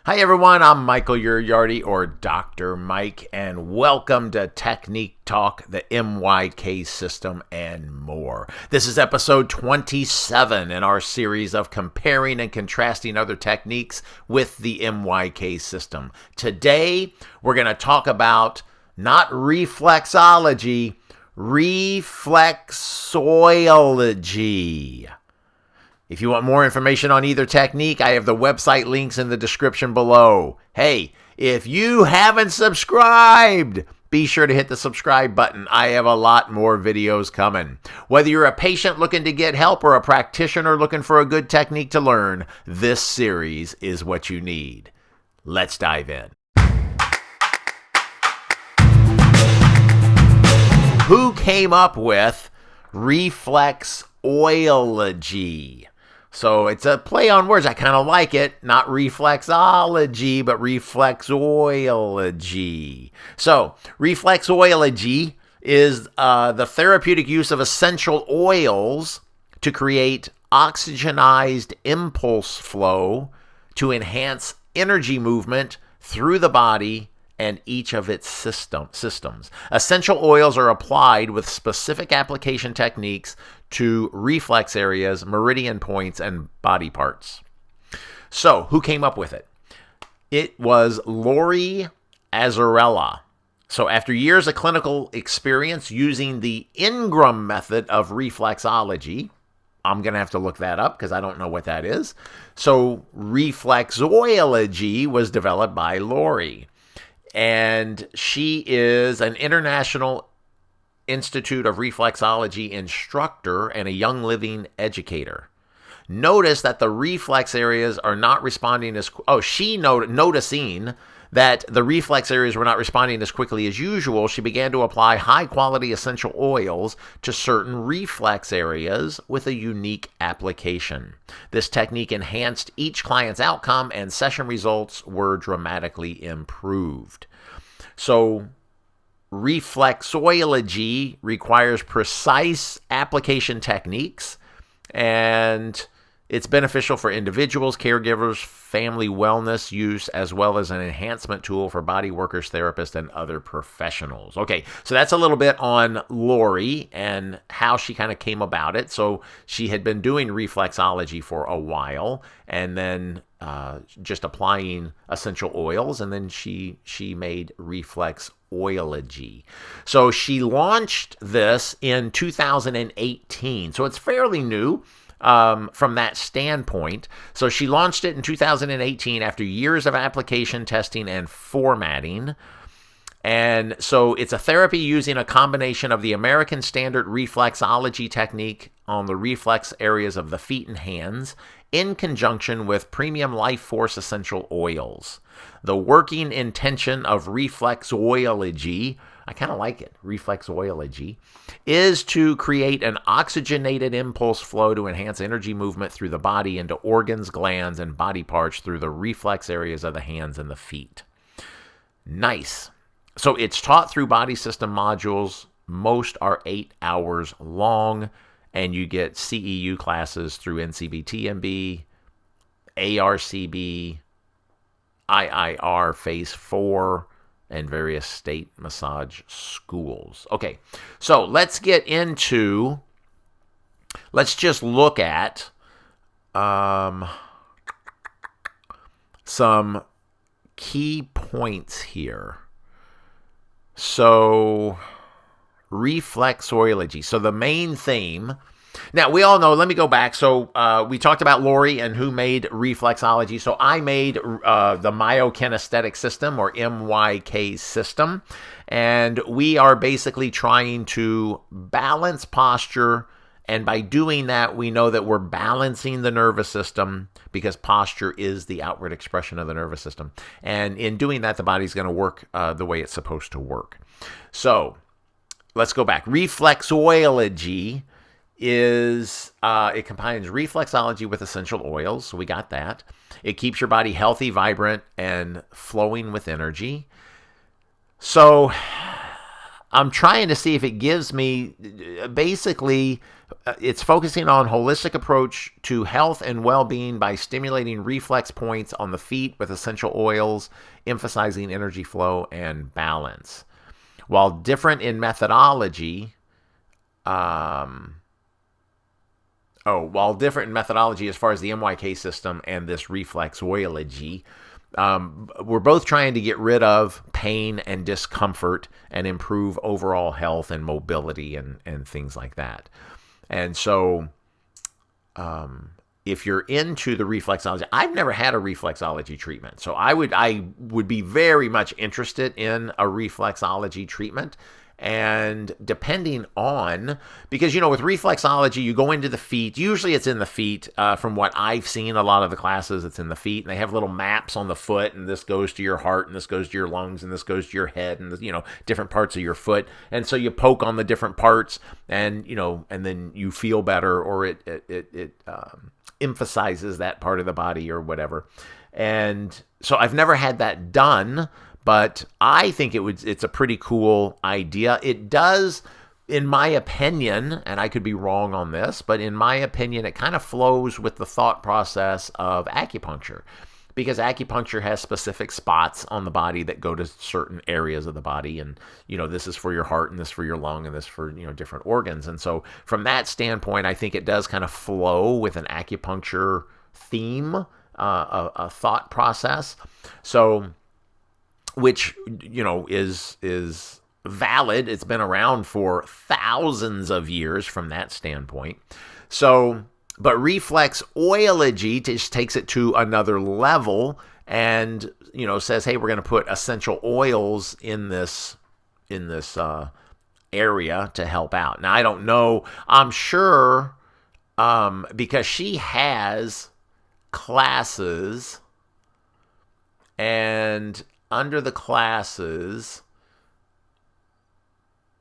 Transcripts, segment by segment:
Hi everyone, I'm Michael Uriarty, or Dr. Mike, and welcome to Technique Talk, the MYK System, and more. This is episode 27 in our series of comparing and contrasting other techniques with the MYK System. Today, we're going to talk about not reflexology, Reflex-Oil-ogy. If you want more information on either technique, I have the website links in the description below. Hey, if you haven't subscribed, be sure to hit the subscribe button. I have a lot more videos coming. Whether you're a patient looking to get help or a practitioner looking for a good technique to learn, this series is what you need. Let's dive in. Who came up with Reflex-Oil-ogy? So it's a play on words. I kind of like it. Not reflexology, but reflex-oil-ogy. So reflex-oil-ogy is the therapeutic use of essential oils to create oxygenized impulse flow to enhance energy movement through the body and each of its systems. Essential oils are applied with specific application techniques to reflex areas, meridian points, and body parts. So, who came up with it? It was Lori Azzarella. So, after years of clinical experience using the Ingram method of reflexology, I'm going to have to look that up because I don't know what that is. So, Reflex-Oil-ogy was developed by Lori. And she is an International Institute of Reflexology instructor and a Young Living educator. Notice that the reflex areas are not responding as... noticing that the reflex areas were not responding as quickly as usual, she began to apply high-quality essential oils to certain reflex areas with a unique application. This technique enhanced each client's outcome, and session results were dramatically improved. So, Reflex-Oil-ogy requires precise application techniques, and it's beneficial for individuals, caregivers, family wellness use, as well as an enhancement tool for body workers, therapists, and other professionals. Okay, so that's a little bit on Lori and how she kind of came about it. So she had been doing reflexology for a while, and then just applying essential oils, and then she made Reflex-Oil-ogy. So she launched this in 2018. So it's fairly new. From that standpoint. So she launched it in 2018 after years of application testing and formatting. And so it's a therapy using a combination of the American Standard Reflexology technique on the reflex areas of the feet and hands in conjunction with premium life force essential oils. The working intention of Reflex-Oil-ogy, I kind of like it, Reflex-Oil-ogy, is to create an oxygenated impulse flow to enhance energy movement through the body into organs, glands, and body parts through the reflex areas of the hands and the feet. Nice. So it's taught through body system modules. Most are 8 hours long, and you get CEU classes through NCBTMB, ARCB, IIR Phase 4, and various state massage schools. Okay, so let's get into, let's just look at some key points here. So, Reflex-Oil-ogy. So the main theme... Now, we all know, let me go back. So we talked about Lori and who made reflexology. So I made the Myokinesthetic System, or MYK System. And we are basically trying to balance posture. And by doing that, we know that we're balancing the nervous system because posture is the outward expression of the nervous system. And in doing that, the body's going to work the way it's supposed to work. So let's go back. Reflex-Oil-ogy is it combines reflexology with essential oils, so we got that. It keeps your body healthy, vibrant, and flowing with energy. So I'm trying to see if it gives me, basically, it's focusing on holistic approach to health and well-being by stimulating reflex points on the feet with essential oils, emphasizing energy flow and balance. While different in methodology, while different in methodology as far as the MYK system and this Reflex-Oil-ogy, we're both trying to get rid of pain and discomfort and improve overall health and mobility and things like that. And so if you're into the reflexology, I've never had a reflexology treatment. So I would be very much interested in a reflexology treatment. And depending on, because, with reflexology, you go into the feet. Usually it's in the feet. From what I've seen, a lot of the classes, it's in the feet. And they have little maps on the foot. And this goes to your heart. And this goes to your lungs. And this goes to your head. And, different parts of your foot. And so you poke on the different parts. And, and then you feel better. Or it emphasizes that part of the body or whatever. And so I've never had that done. But I think it's a pretty cool idea. It does, in my opinion, and I could be wrong on this, but in my opinion, it kind of flows with the thought process of acupuncture. Because acupuncture has specific spots on the body that go to certain areas of the body. And, this is for your heart, and this for your lung, and this for, different organs. And so from that standpoint, I think it does kind of flow with an acupuncture theme, a thought process. So, which, is valid. It's been around for thousands of years from that standpoint. So, but Reflex-Oil-ogy just takes it to another level and, says, hey, we're going to put essential oils in this area to help out. Now, I don't know. I'm sure because she has classes, and under the classes,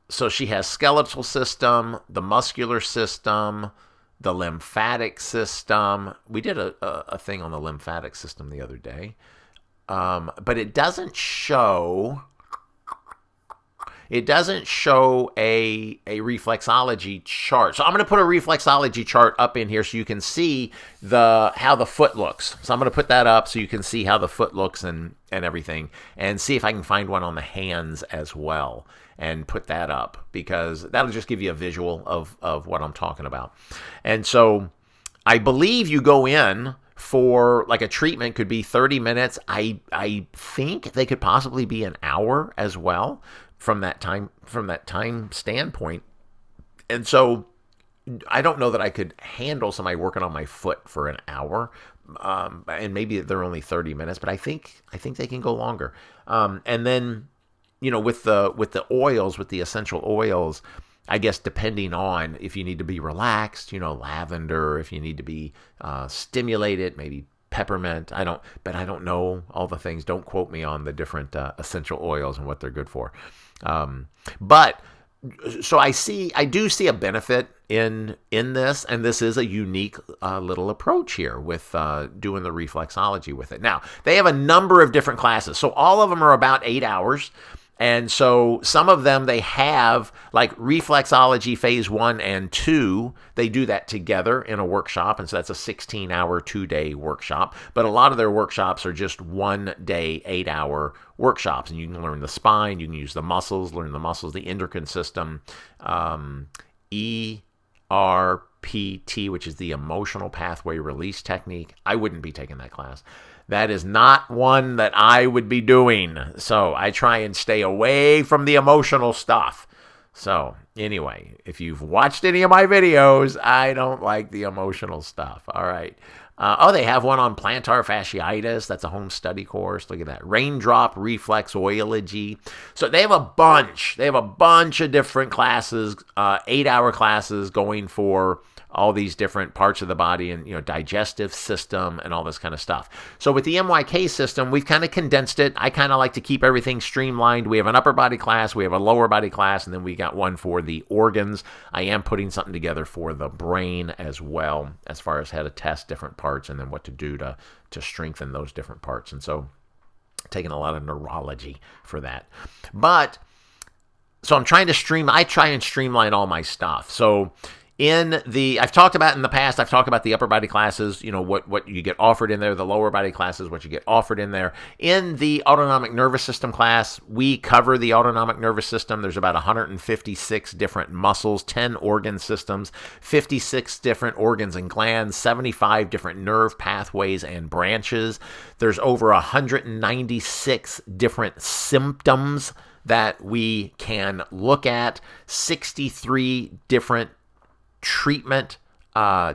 so she has skeletal system, the muscular system, the lymphatic system. We did a thing on the lymphatic system the other day, but it doesn't show a reflexology chart. So I'm going to put a reflexology chart up in here so you can see how the foot looks. So I'm going to put that up so you can see how the foot looks and everything, and see if I can find one on the hands as well and put that up, because that'll just give you a visual of what I'm talking about. And so I believe you go in for like a treatment could be 30 minutes. I think they could possibly be an hour as well from that time standpoint. And so I don't know that I could handle somebody working on my foot for an hour. And maybe they're only 30 minutes, but I think they can go longer. And then, with the oils, with the essential oils, I guess depending on if you need to be relaxed, lavender, if you need to be stimulated, maybe peppermint. I don't know all the things. Don't quote me on the different essential oils and what they're good for. But so I do see a benefit in this, and this is a unique little approach here with doing the reflexology with it. Now, they have a number of different classes. So all of them are about 8 hours. And so some of them, they have like Reflexology phase 1 and 2. They do that together in a workshop. And so that's a 16-hour, 2-day workshop. But a lot of their workshops are just 1-day, 8-hour workshops. And you can learn the spine, you can use the muscles, the endocrine system, ERPT, which is the emotional pathway release technique. I wouldn't be taking that class. That is not one that I would be doing. So I try and stay away from the emotional stuff. So anyway, if you've watched any of my videos, I don't like the emotional stuff. All right. They have one on plantar fasciitis. That's a home study course. Look at that. Raindrop Reflex-Oil-ogy. So they have a bunch. They have a bunch of different classes, 8-hour classes going for all these different parts of the body and, digestive system and all this kind of stuff. So with the MYK system, we've kind of condensed it. I kind of like to keep everything streamlined. We have an upper body class, we have a lower body class, and then we got one for the organs. I am putting something together for the brain as well, as far as how to test different parts and then what to do to strengthen those different parts. And so taking a lot of neurology for that. But So I try and streamline all my stuff. So I've talked about in the past, I've talked about the upper body classes, what you get offered in there, the lower body classes, what you get offered in there. In the autonomic nervous system class, we cover the autonomic nervous system. There's about 156 different muscles, 10 organ systems, 56 different organs and glands, 75 different nerve pathways and branches. There's over 196 different symptoms that we can look at, 63 different treatment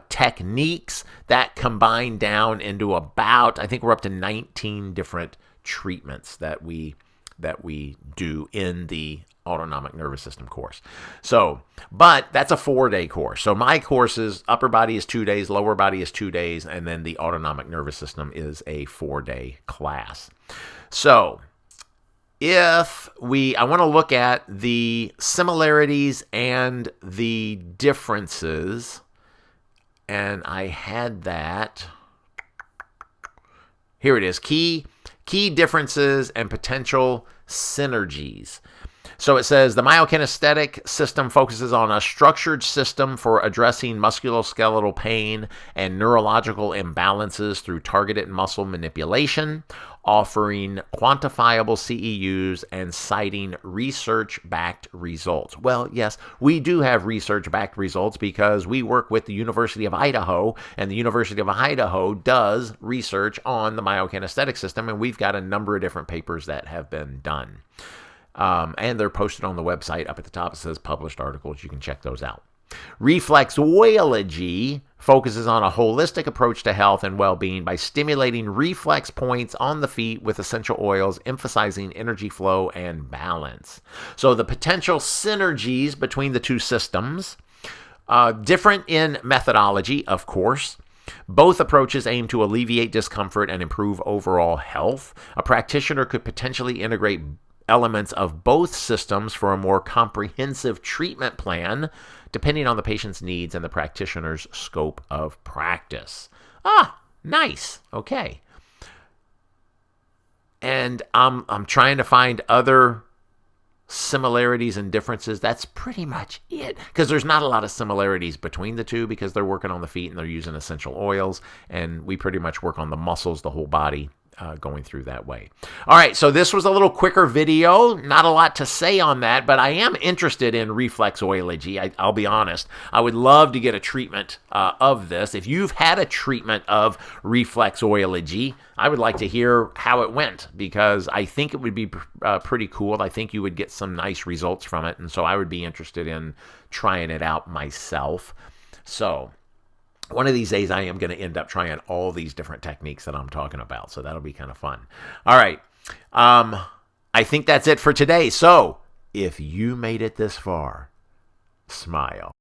techniques that combine down into about, I think we're up to 19 different treatments that we do in the autonomic nervous system course. So, but that's a 4-day course. So my course is upper body is 2 days, lower body is 2 days, and then the autonomic nervous system is a 4-day class. So I want to look at the similarities and the differences, and I had that. Here it is. Key differences and potential synergies. So it says the myokinesthetic system focuses on a structured system for addressing musculoskeletal pain and neurological imbalances through targeted muscle manipulation, offering quantifiable CEUs and citing research-backed results. Well, yes, we do have research-backed results because we work with the University of Idaho, and the University of Idaho does research on the myokinesthetic system, and we've got a number of different papers that have been done. And they're posted on the website. Up at the top, it says published articles. You can check those out. Reflex-Oil-ogy focuses on a holistic approach to health and well-being by stimulating reflex points on the feet with essential oils, emphasizing energy flow and balance. So the potential synergies between the two systems, different in methodology, of course. Both approaches aim to alleviate discomfort and improve overall health. A practitioner could potentially integrate elements of both systems for a more comprehensive treatment plan, depending on the patient's needs and the practitioner's scope of practice. Nice. Okay. And I'm trying to find other similarities and differences. That's pretty much it, because there's not a lot of similarities between the two because they're working on the feet and they're using essential oils, and we pretty much work on the muscles, the whole body, going through that way. All right, so this was a little quicker video. Not a lot to say on that, but I am interested in Reflex-Oil-ogy. I'll be honest. I would love to get a treatment of this. If you've had a treatment of Reflex-Oil-ogy, I would like to hear how it went, because I think it would be pretty cool. I think you would get some nice results from it, and so I would be interested in trying it out myself. So one of these days, I am going to end up trying all these different techniques that I'm talking about. So that'll be kind of fun. All right. I think that's it for today. So if you made it this far, smile.